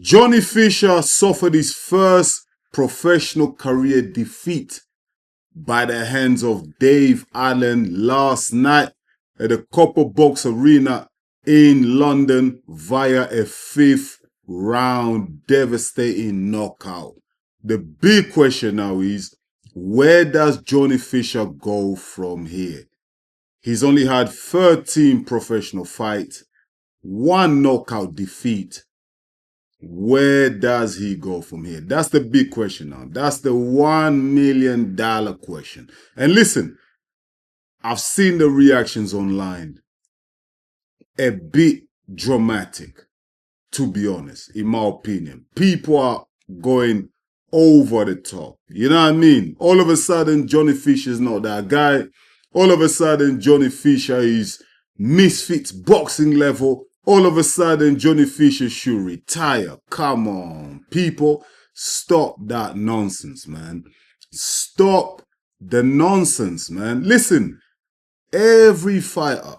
Johnny Fisher suffered his first professional career defeat by the hands of Dave Allen last night at the Copper Box Arena in London via a fifth round devastating knockout. The big question now is, where does Johnny Fisher go from here? He's only had 13 professional fights, 1 knockout defeat. Where does he go from here? That's the big question now. That's the $1 million question. And listen, I've seen the reactions online. A bit dramatic, to be honest, in my opinion. People are going over the top. You know what I mean? All of a sudden, Johnny Fisher is not that guy. All of a sudden, Johnny Fisher is misfits boxing level. All of a sudden, Johnny Fisher should retire. Come on, people. Stop that nonsense, man. Stop the nonsense, man. Listen, every fighter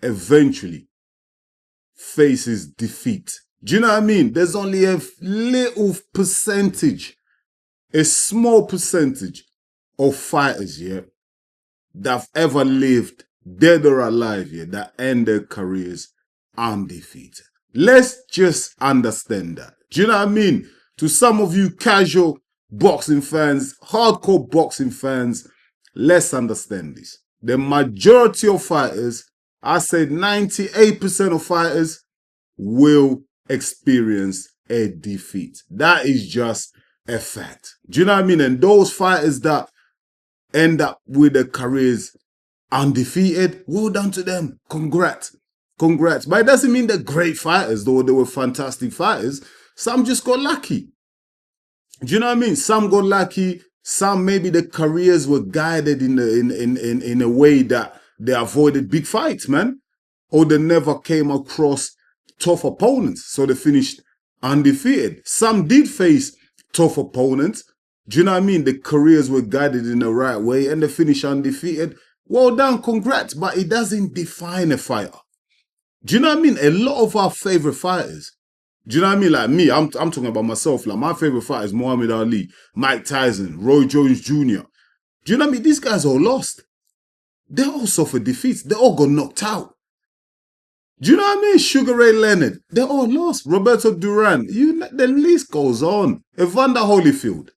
eventually faces defeat. Do you know what I mean? There's only a little percentage, a small percentage of fighters, yeah, that have ever lived, dead or alive, yeah, that end their careers undefeated. Let's just understand that. Do you know what I mean? To some of you casual boxing fans, hardcore boxing fans, let's understand this. The majority of fighters, I said 98% of fighters, will experience a defeat. That is just a fact. Do you know what I mean? And those fighters that end up with their careers undefeated, well done to them. Congrats. Congrats. But it doesn't mean they're great fighters, though they were fantastic fighters. Some just got lucky. Do you know what I mean? Some got lucky. Some maybe the careers were guided in a way that they avoided big fights, man. Or they never came across tough opponents, so they finished undefeated. Some did face tough opponents. Do you know what I mean? The careers were guided in the right way and they finished undefeated. Well done, congrats, but it doesn't define a fighter. Do you know what I mean? A lot of our favorite fighters, do you know what I mean? Like me, I'm talking about myself. Like my favorite fighter is Muhammad Ali, Mike Tyson, Roy Jones Jr. Do you know what I mean? These guys all lost. They all suffered defeats. They all got knocked out. Do you know what I mean? Sugar Ray Leonard, they all lost. Roberto Duran, the list goes on. Evander Holyfield.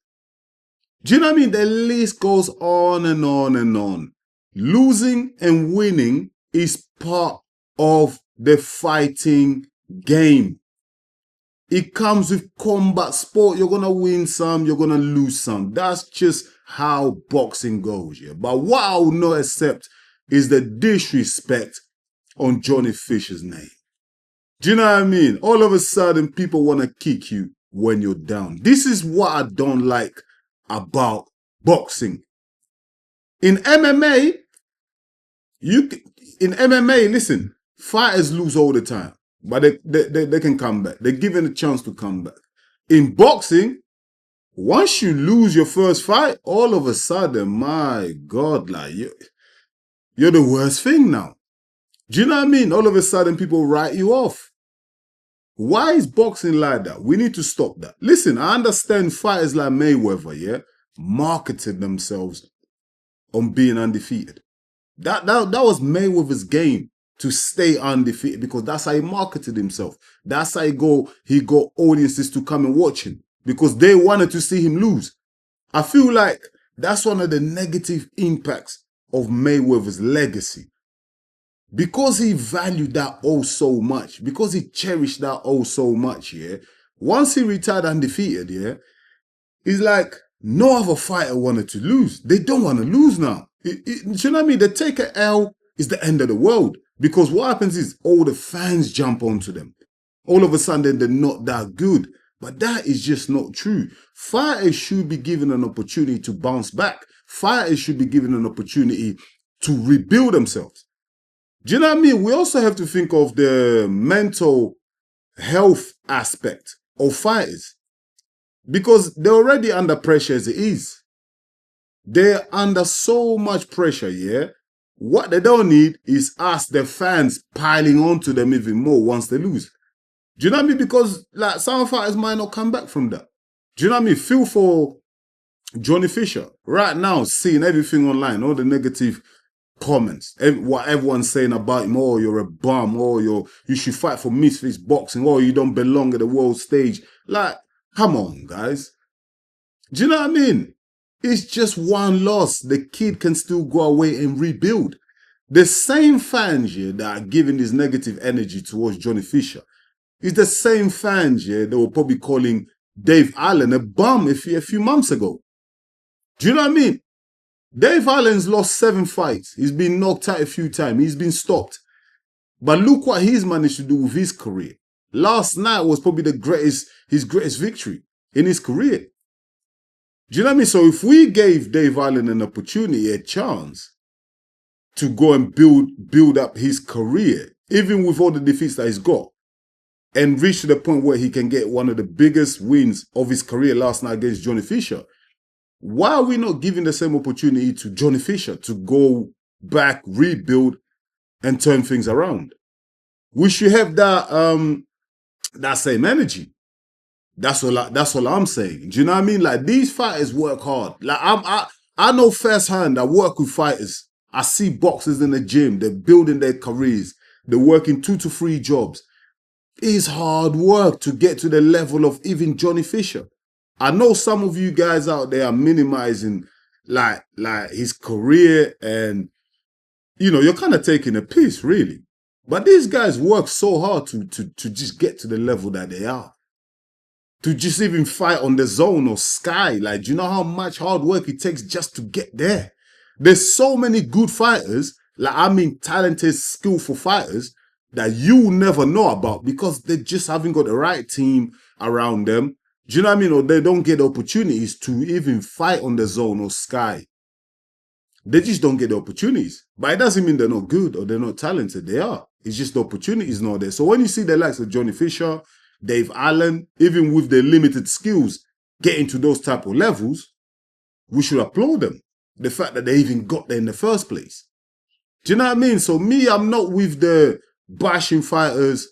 Do you know what I mean? The list goes on and on and on. Losing and winning is part of the fighting game. It comes with combat sport. You're going to win some, you're going to lose some. That's just how boxing goes, yeah. But what I will not accept is the disrespect on Johnny Fisher's name. Do you know what I mean? All of a sudden, people want to kick you when you're down. This is what I don't like about boxing. In MMA, listen, fighters lose all the time, but they can come back. They're given a chance to come back. In boxing, once you lose your first fight, all of a sudden, my God, like you're the worst thing now. Do you know what I mean? All of a sudden, people write you off. Why is boxing like that? We need to stop that. Listen, I understand fighters like Mayweather, yeah, marketed themselves on being undefeated. That was Mayweather's game, to stay undefeated, because that's how he marketed himself. That's how he got audiences to come and watch him, because they wanted to see him lose. I feel like that's one of the negative impacts of Mayweather's legacy. Because he valued that oh so much, because he cherished that oh so much, yeah, once he retired undefeated, yeah, it's like no other fighter wanted to lose. They don't want to lose now. Do you know what I mean? They take an L, is the end of the world. Because what happens is all the fans jump onto them. All of a sudden, they're not that good. But that is just not true. Fighters should be given an opportunity to bounce back. Fighters should be given an opportunity to rebuild themselves. Do you know what I mean? We also have to think of the mental health aspect of fighters, because they're already under pressure as it is. They're under so much pressure, yeah? What they don't need is us, the fans, piling onto them even more once they lose. Do you know what I mean? Because like some fighters might not come back from that. Do you know what I mean? Feel for Johnny Fisher right now, seeing everything online, all the negative comments, what everyone's saying about him. Oh, you're a bum. Oh, you should fight for Misfits Boxing. Oh, you don't belong at the world stage. Like, come on, guys. Do you know what I mean? It's just one loss. The kid can still go away and rebuild. The same fans here that are giving this negative energy towards Johnny Fisher is the same fans here that were probably calling Dave Allen a bum a few months ago. Do you know what I mean? Dave Allen's lost 7 fights. He's been knocked out a few times. He's been stopped. But look what he's managed to do with his career. Last night was probably his greatest victory in his career. Do you know what I mean? So if we gave Dave Allen an opportunity, a chance to go and build up his career, even with all the defeats that he's got, and reach to the point where he can get one of the biggest wins of his career last night against Johnny Fisher, why are we not giving the same opportunity to Johnny Fisher to go back, rebuild, and turn things around? We should have that same energy. That's all I'm saying. Do you know what I mean? Like, these fighters work hard. Like, I know firsthand. I work with fighters. I see boxers in the gym. They're building their careers. They're working 2 to 3 jobs. It's hard work to get to the level of even Johnny Fisher. I know some of you guys out there are minimizing like his career, and you know, you're kind of taking a piss, really. But these guys work so hard to just get to the level that they are. To just even fight on the zone or Sky. Like, do you know how much hard work it takes just to get there? There's so many good fighters, like, I mean, talented, skillful fighters that you never know about because they just haven't got the right team around them. Do you know what I mean? Or they don't get opportunities to even fight on the zone or Sky. They just don't get the opportunities. But it doesn't mean they're not good or they're not talented. They are. It's just the opportunity is not there. So when you see the likes of Johnny Fisher, Dave Allen, even with their limited skills, getting to those type of levels, we should applaud them. The fact that they even got there in the first place. Do you know what I mean? So me, I'm not with the bashing fighters,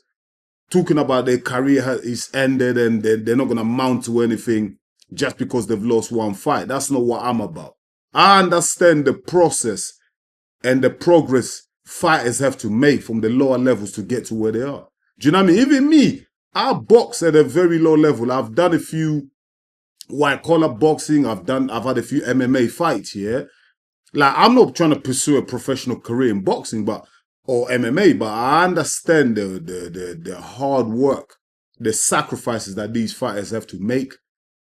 talking about their career is ended and they're not going to amount to anything just because they've lost one fight. That's not what I'm about. I understand the process and the progress fighters have to make from the lower levels to get to where they are. Do you know what I mean? Even me, I box at a very low level. I've done a few white collar boxing. I've had a few MMA fights here. Like, I'm not trying to pursue a professional career in boxing, or MMA, but I understand the hard work, the sacrifices that these fighters have to make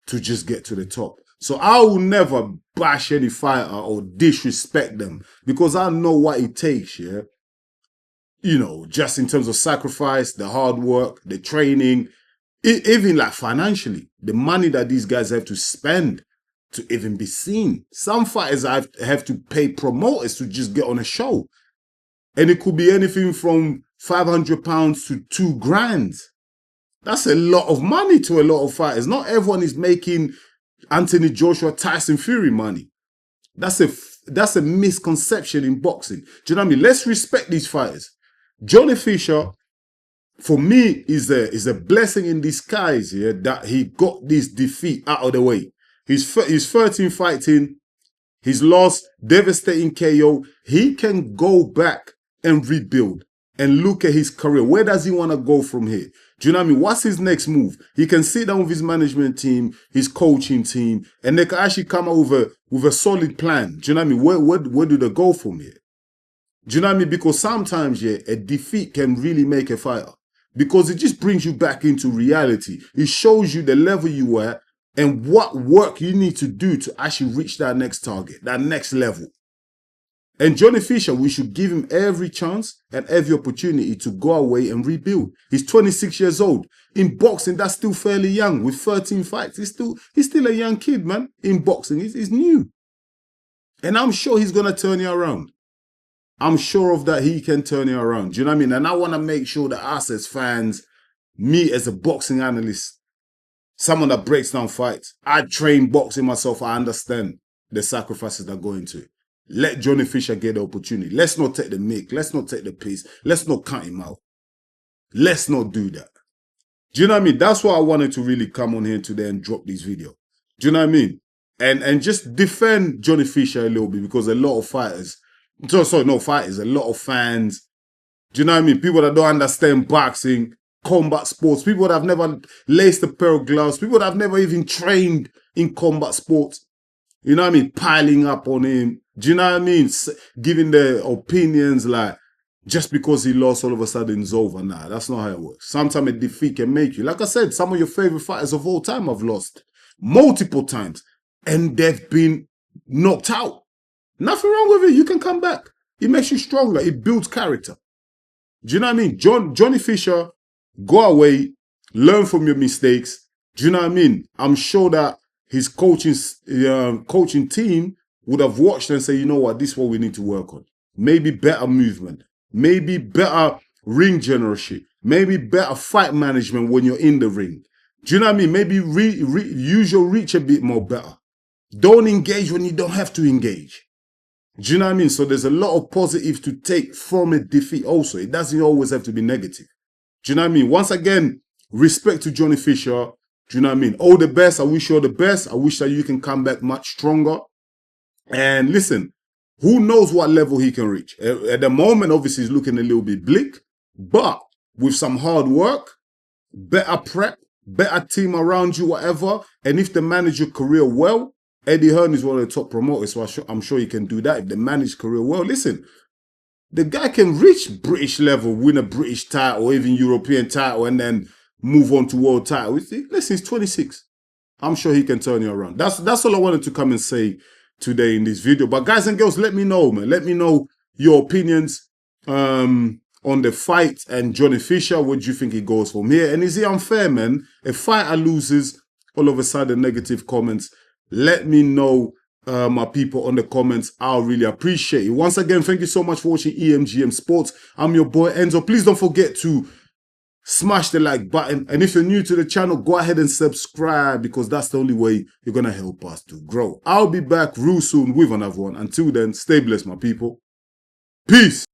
to just get to the top. So I will never bash any fighter or disrespect them because I know what it takes, yeah? You know, just in terms of sacrifice, the hard work, the training, even like financially, the money that these guys have to spend to even be seen. Some fighters have to pay promoters to just get on a show. And it could be anything from £500 to $2 grand. That's a lot of money to a lot of fighters. Not everyone is making Anthony Joshua, Tyson Fury money. That's a misconception in boxing. Do you know what I mean? Let's respect these fighters. Johnny Fisher, for me, is a blessing in disguise here that he got this defeat out of the way. He's 13 fighting. He's lost, devastating KO. He can go back and rebuild and look at his career. Where does he want to go from here? Do you know what I mean? What's his next move? He can sit down with his management team, his coaching team, and they can actually come up with a solid plan. Do you know what I mean? Where do they go from here? Do you know what I mean? Because sometimes, yeah, a defeat can really make a fighter because it just brings you back into reality. It shows you the level you were and what work you need to do to actually reach that next target, that next level. And Johnny Fisher, we should give him every chance and every opportunity to go away and rebuild. He's 26 years old. In boxing, that's still fairly young. With 13 fights, he's still a young kid, man. In boxing, he's new. And I'm sure he's going to turn you around. I'm sure of that he can turn you around. Do you know what I mean? And I want to make sure that us as fans, me as a boxing analyst, someone that breaks down fights, I train boxing myself, I understand the sacrifices that go into it. Let Johnny Fisher get the opportunity. Let's not take the mick. Let's not take the piss. Let's not cut him out. Let's not do that. Do you know what I mean? That's why I wanted to really come on here today and drop this video. Do you know what I mean? And just defend Johnny Fisher a little bit, because a lot of fighters, sorry, no fighters, a lot of fans, do you know what I mean? People that don't understand boxing, combat sports, people that have never laced a pair of gloves, people that have never even trained in combat sports, you know what I mean? Piling up on him. Do you know what I mean? Giving their opinions like, just because he lost, all of a sudden it's over. Nah, that's not how it works. Sometimes a defeat can make you. Like I said, some of your favorite fighters of all time have lost multiple times, and they've been knocked out. Nothing wrong with it. You can come back. It makes you stronger. It builds character. Do you know what I mean? Johnny Fisher, go away, learn from your mistakes. Do you know what I mean? I'm sure that his coaching team would have watched and say, you know what, this is what we need to work on. Maybe better movement, maybe better ring generation, maybe better fight management when you're in the ring. Do you know what I mean? Maybe use your reach a bit more better. Don't engage when you don't have to engage. Do you know what I mean? So there's a lot of positives to take from a defeat also. It doesn't always have to be negative. Do you know what I mean? Once again, respect to Johnny Fisher. Do you know what I mean? All the best. I wish you all the best. I wish that you can come back much stronger. And listen, who knows what level he can reach? At the moment, obviously, he's looking a little bit bleak. But with some hard work, better prep, better team around you, whatever, and if they manage your career well, Eddie Hearn is one of the top promoters, so I'm sure he can do that if they manage career well. Listen, the guy can reach British level, win a British title, or even European title, and then move on to world title. Listen, he's 26. I'm sure he can turn you around. That's all I wanted to come and say today in this video. But guys and girls, let me know, man. Let me know your opinions on the fight and Johnny Fisher. What do you think he goes from here? And is it unfair, man? If fighter loses, all of a sudden negative comments. Let me know, my people, on the comments. I'll really appreciate it. Once again, thank you so much for watching EMGM Sports. I'm your boy Enzo. Please don't forget to smash the like button. And if you're new to the channel, go ahead and subscribe, because that's the only way you're going to help us to grow. I'll be back real soon with another one. Until then, stay blessed, my people. Peace.